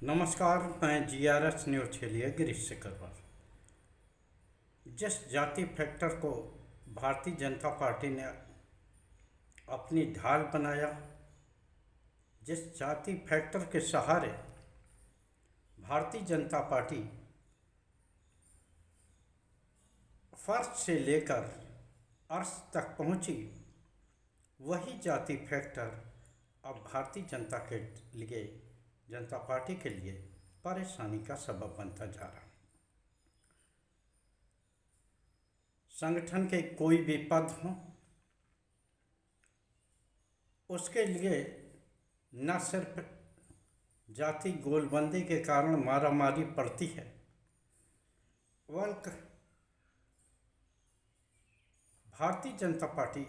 नमस्कार, मैं GRS news के लिए गिरीश सिकरवार। जिस जाति फैक्टर को भारतीय जनता पार्टी ने अपनी ढाल बनाया, जिस जाति फैक्टर के सहारे भारतीय जनता पार्टी फर्श से लेकर अर्श तक पहुंची, वही जाति फैक्टर अब भारतीय जनता पार्टी के लिए परेशानी का सबब बनता जा रहा है। संगठन के कोई भी पद हो, उसके लिए न सिर्फ जाति गोलबंदी के कारण मारामारी पड़ती है, बल्कि भारतीय जनता पार्टी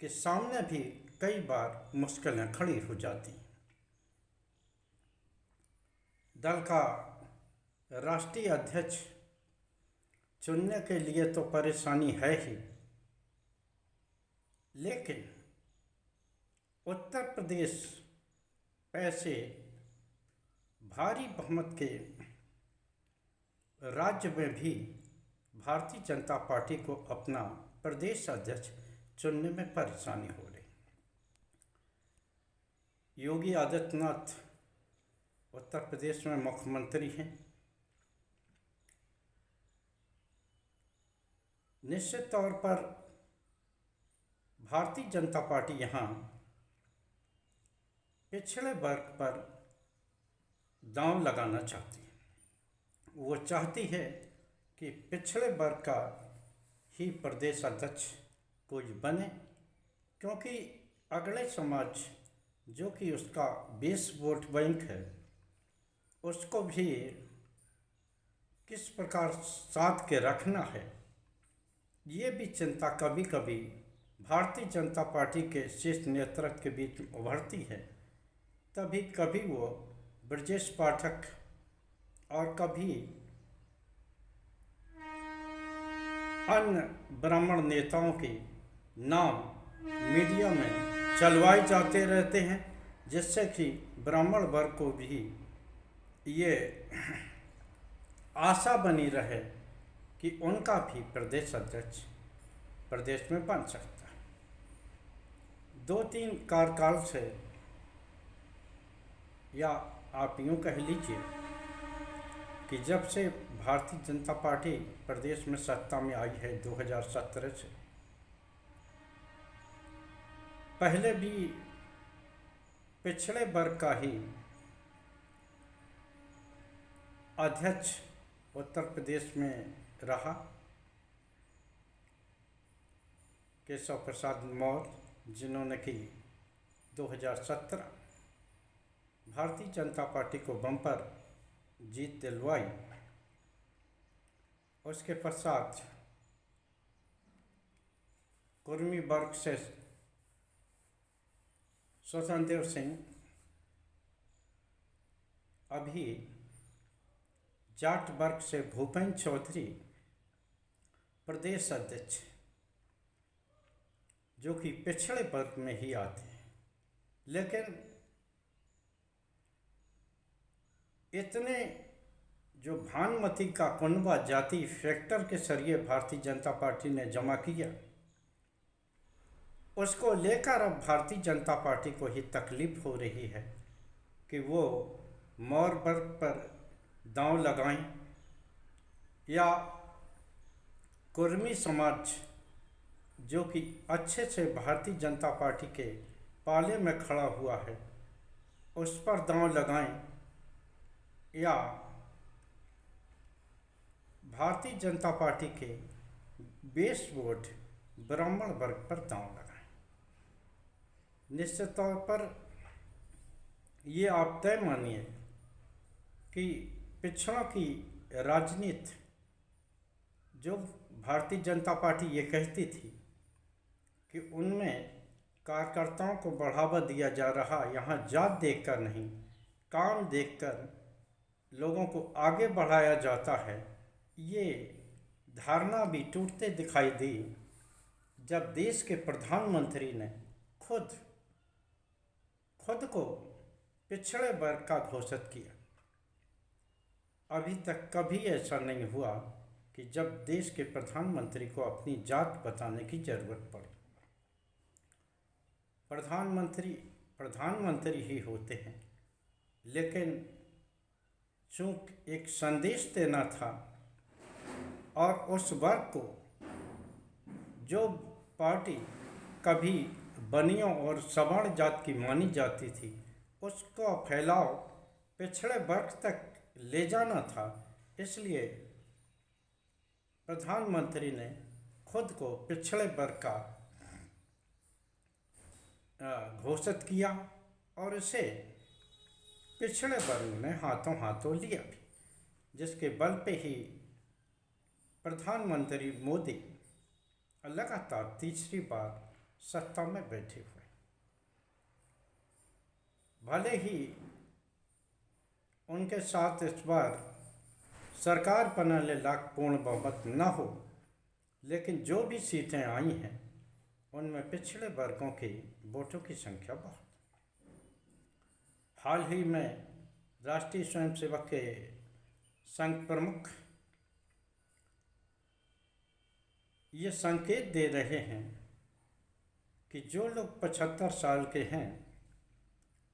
के सामने भी कई बार मुश्किलें खड़ी हो जाती। दल का राष्ट्रीय अध्यक्ष चुनने के लिए तो परेशानी है ही, लेकिन उत्तर प्रदेश ऐसे भारी बहुमत के राज्य में भी भारतीय जनता पार्टी को अपना प्रदेश अध्यक्ष चुनने में परेशानी हो रही। योगी आदित्यनाथ उत्तर प्रदेश में मुख्यमंत्री हैं। निश्चित तौर पर भारतीय जनता पार्टी यहाँ पिछड़े वर्ग पर दांव लगाना चाहती है। वो चाहती है कि पिछड़े वर्ग का ही प्रदेश अध्यक्ष कोई बने, क्योंकि अगले समाज जो कि उसका बेस वोट बैंक है, उसको भी किस प्रकार साध के रखना है, ये भी चिंता कभी कभी भारतीय जनता पार्टी के शीर्ष नेतृत्व के बीच उभरती है। तभी कभी वो ब्रजेश पाठक और कभी अन्य ब्राह्मण नेताओं के नाम मीडिया में चलवाए जाते रहते हैं, जिससे कि ब्राह्मण वर्ग को भी ये आशा बनी रहे कि उनका भी प्रदेश अध्यक्ष प्रदेश में बन सकता है। 2-3 कार्यकाल से, या आप यूँ कह लीजिए कि जब से भारतीय जनता पार्टी प्रदेश में सत्ता में आई है 2017 से, पहले भी पिछड़े वर्ग का ही अध्यक्ष उत्तर प्रदेश में रहा। केशव प्रसाद मौर्य, जिन्होंने कि 2017 भारतीय जनता पार्टी को बम्पर जीत दिलवाई। उसके पश्चात कुर्मी वर्ग से स्वतंत्र देव सिंह, अभी जाट वर्ग से भूपेंद्र चौधरी प्रदेश अध्यक्ष, जो कि पिछड़े वर्ग में ही आते हैं। लेकिन इतने जो भानुमति का कुनबा जाति फैक्टर के जरिए भारतीय जनता पार्टी ने जमा किया, उसको लेकर अब भारतीय जनता पार्टी को ही तकलीफ हो रही है कि वो मौर्य वर्ग पर दांव लगाएं या कुर्मी समाज, जो कि अच्छे से भारतीय जनता पार्टी के पाले में खड़ा हुआ है, उस पर दांव लगाएं, या भारतीय जनता पार्टी के बेस वोट ब्राह्मण वर्ग पर दांव लगाएं। निश्चित तौर पर ये आप तय मानिए कि पिछड़ों की राजनीति, जो भारतीय जनता पार्टी ये कहती थी कि उनमें कार्यकर्ताओं को बढ़ावा दिया जा रहा, यहाँ जात देखकर नहीं, काम देखकर लोगों को आगे बढ़ाया जाता है, ये धारणा भी टूटते दिखाई दी जब देश के प्रधानमंत्री ने खुद को पिछड़े वर्ग का घोषित किया। अभी तक कभी ऐसा नहीं हुआ कि जब देश के प्रधानमंत्री को अपनी जात बताने की जरूरत पड़े। प्रधानमंत्री ही होते हैं, लेकिन चूंकि एक संदेश देना था और उस वर्ग को, जो पार्टी कभी बनियों और सवर्ण जात की मानी जाती थी, उसका फैलाव पिछड़े वर्ग तक ले जाना था, इसलिए प्रधानमंत्री ने खुद को पिछड़े वर्ग का घोषित किया और इसे पिछड़े वर्ग ने हाथों हाथों लिया भी, जिसके बल पे ही प्रधानमंत्री मोदी लगातार तीसरी बार सत्ता में बैठे हुए। भले ही उनके साथ इस बार सरकार बनाने लायक पूर्ण बहुमत न हो, लेकिन जो भी सीटें आई हैं उनमें पिछड़े वर्गों की वोटों की संख्या बहुत। हाल ही में राष्ट्रीय स्वयंसेवक के संघ प्रमुख ये संकेत दे रहे हैं कि जो लोग 75 साल के हैं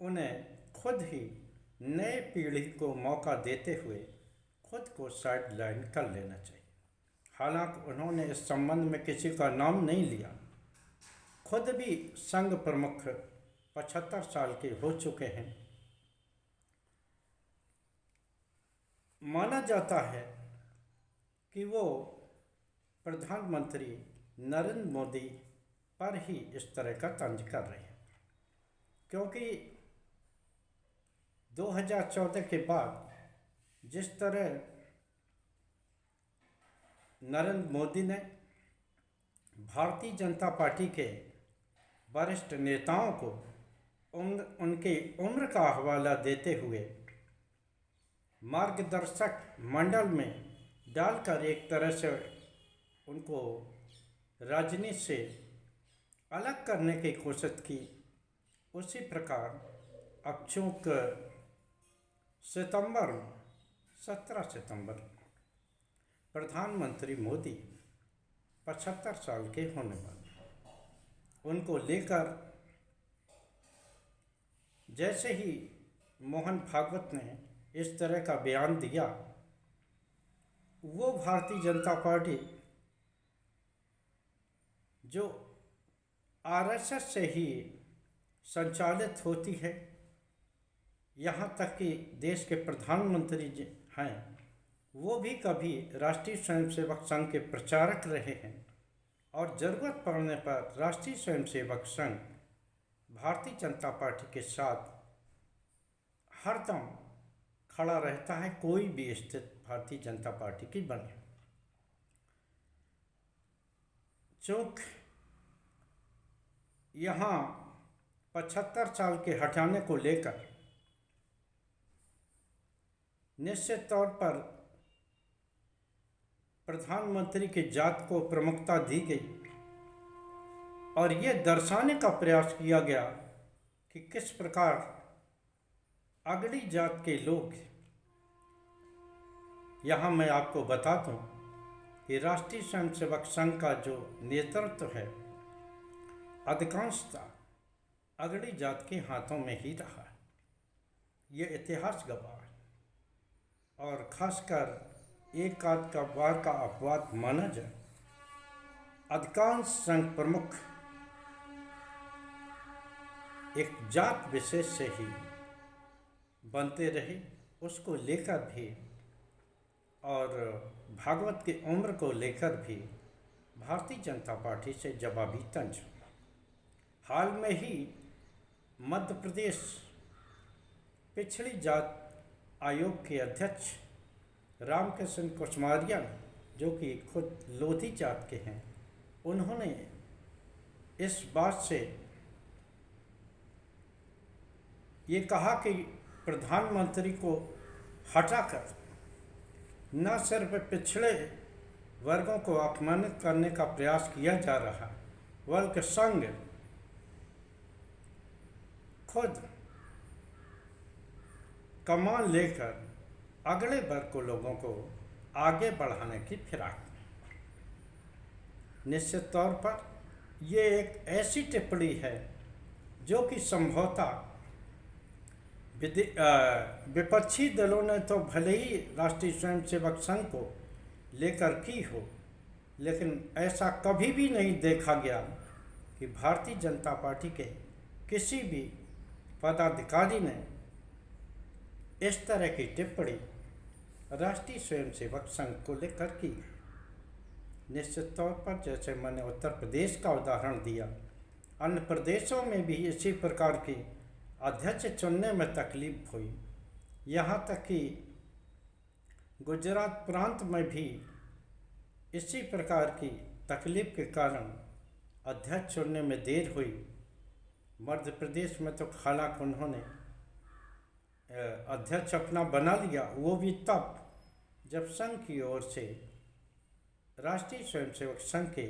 उन्हें खुद ही नए पीढ़ी को मौका देते हुए खुद को साइड लाइन कर लेना चाहिए। हालांकि उन्होंने इस संबंध में किसी का नाम नहीं लिया। खुद भी संघ प्रमुख 75 साल के हो चुके हैं। माना जाता है कि वो प्रधानमंत्री नरेंद्र मोदी पर ही इस तरह का तंज कर रहे हैं, क्योंकि 2014 के बाद जिस तरह नरेंद्र मोदी ने भारतीय जनता पार्टी के वरिष्ठ नेताओं को उनके उम्र का हवाला देते हुए मार्गदर्शक मंडल में डालकर एक तरह से उनको राजनीति से अलग करने की कोशिश की, उसी प्रकार अब चूँक 17 सितंबर प्रधानमंत्री मोदी 75 साल के होने वाले, उनको लेकर जैसे ही मोहन भागवत ने इस तरह का बयान दिया, वो भारतीय जनता पार्टी जो आरएसएस से ही संचालित होती है, यहाँ तक कि देश के प्रधानमंत्री हैं वो भी कभी राष्ट्रीय स्वयंसेवक संघ के प्रचारक रहे हैं और ज़रूरत पड़ने पर राष्ट्रीय स्वयंसेवक संघ भारतीय जनता पार्टी के साथ हरदम खड़ा रहता है, कोई भी स्थिति भारतीय जनता पार्टी की बने। चूँकि यहाँ 75 साल के हटाने को लेकर निश्चित तौर पर प्रधानमंत्री की जात को प्रमुखता दी गई और ये दर्शाने का प्रयास किया गया कि किस प्रकार अगड़ी जात के लोग, यहाँ मैं आपको बता दूं कि राष्ट्रीय स्वयंसेवक संघ का जो नेतृत्व है अधिकांशतः अगड़ी जात के हाथों में ही रहा है, ये इतिहास गवाह है। और खासकर एक आध का बार का अपवाद माना जाए, अधिकांश संघ प्रमुख एक जात विशेष से ही बनते रहे, उसको लेकर भी और भागवत की उम्र को लेकर भी भारतीय जनता पार्टी से जवाबी तंज हुआ। हाल में ही मध्य प्रदेश पिछड़ी जात आयोग के अध्यक्ष रामकृष्ण कुसमारिया, जो कि खुद लोधी जात के हैं, उन्होंने इस बात से ये कहा कि प्रधानमंत्री को हटाकर न सिर्फ पिछड़े वर्गों को अपमानित करने का प्रयास किया जा रहा, बल्कि संघ खुद कमान लेकर अगले वर्ग को लोगों को आगे बढ़ाने की फिराक में। निश्चित तौर पर ये एक ऐसी टिप्पणी है जो कि संभवतः विपक्षी दलों ने तो भले ही राष्ट्रीय स्वयंसेवक संघ को लेकर की हो, लेकिन ऐसा कभी भी नहीं देखा गया कि भारतीय जनता पार्टी के किसी भी पदाधिकारी ने इस तरह की टिप्पणी राष्ट्रीय स्वयंसेवक संघ को लेकर की। निश्चित तौर पर जैसे मैंने उत्तर प्रदेश का उदाहरण दिया, अन्य प्रदेशों में भी इसी प्रकार की अध्यक्ष चुनने में तकलीफ हुई। यहाँ तक कि गुजरात प्रांत में भी इसी प्रकार की तकलीफ के कारण अध्यक्ष चुनने में देर हुई। मध्य प्रदेश में तो हालांकि उन्होंने अध्यक्ष अपना बना लिया, वो भी तब जब संघ की ओर से राष्ट्रीय स्वयंसेवक संघ के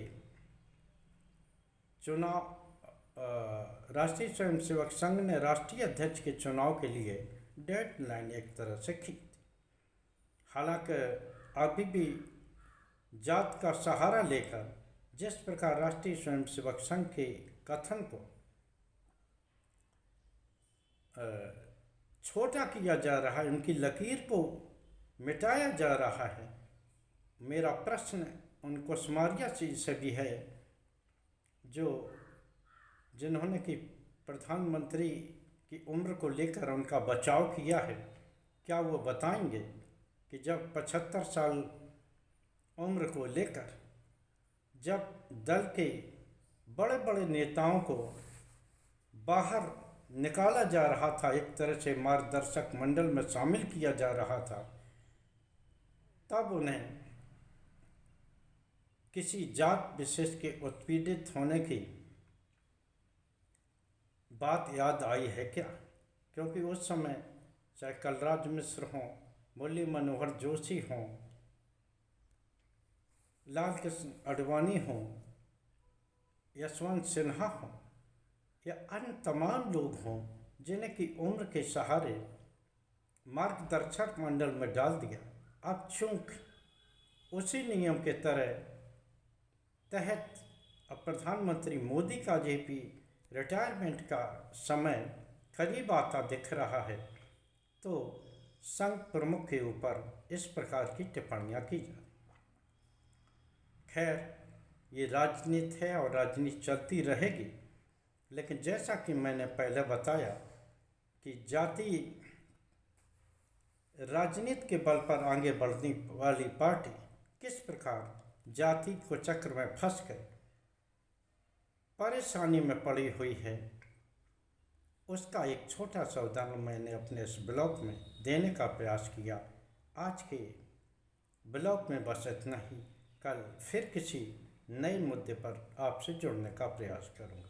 चुनाव राष्ट्रीय स्वयंसेवक संघ ने राष्ट्रीय अध्यक्ष के चुनाव के लिए डेडलाइन एक तरह से खींच दी। हालांकि अभी भी जात का सहारा लेकर जिस प्रकार राष्ट्रीय स्वयंसेवक संघ के कथन को छोटा किया जा रहा है, उनकी लकीर को मिटाया जा रहा है, मेरा प्रश्न उन कुसमारिया जी से भी है जिन्होंने कि प्रधानमंत्री की उम्र को लेकर उनका बचाव किया है। क्या वो बताएंगे कि जब 75 साल उम्र को लेकर जब दल के बड़े बड़े नेताओं को बाहर निकाला जा रहा था, एक तरह से मार्गदर्शक मंडल में शामिल किया जा रहा था, तब उन्हें किसी जात विशेष के उत्पीड़ित होने की बात याद आई है क्या? क्योंकि उस समय चाहे कलराज मिश्र हों, मुरली मनोहर जोशी हों, लाल कृष्ण आडवाणी हों, यशवंत सिन्हा हों या अन्य तमाम लोग हों जिन्हें की उम्र के सहारे मार्गदर्शक मंडल में डाल दिया। अब चूंकि उसी नियम के तहत अब प्रधानमंत्री मोदी का जेपी रिटायरमेंट का समय करीब आता दिख रहा है, तो संघ प्रमुख के ऊपर इस प्रकार की टिप्पणियाँ की जा। खैर, ये राजनीति है और राजनीति चलती रहेगी, लेकिन जैसा कि मैंने पहले बताया कि जाति राजनीति के बल पर आगे बढ़ने वाली पार्टी किस प्रकार जाति को चक्र में फंस कर परेशानी में पड़ी हुई है, उसका एक छोटा सा उदाहरण मैंने अपने इस ब्लॉग में देने का प्रयास किया। आज के ब्लॉग में बस इतना ही। कल फिर किसी नए मुद्दे पर आपसे जुड़ने का प्रयास करूँगा।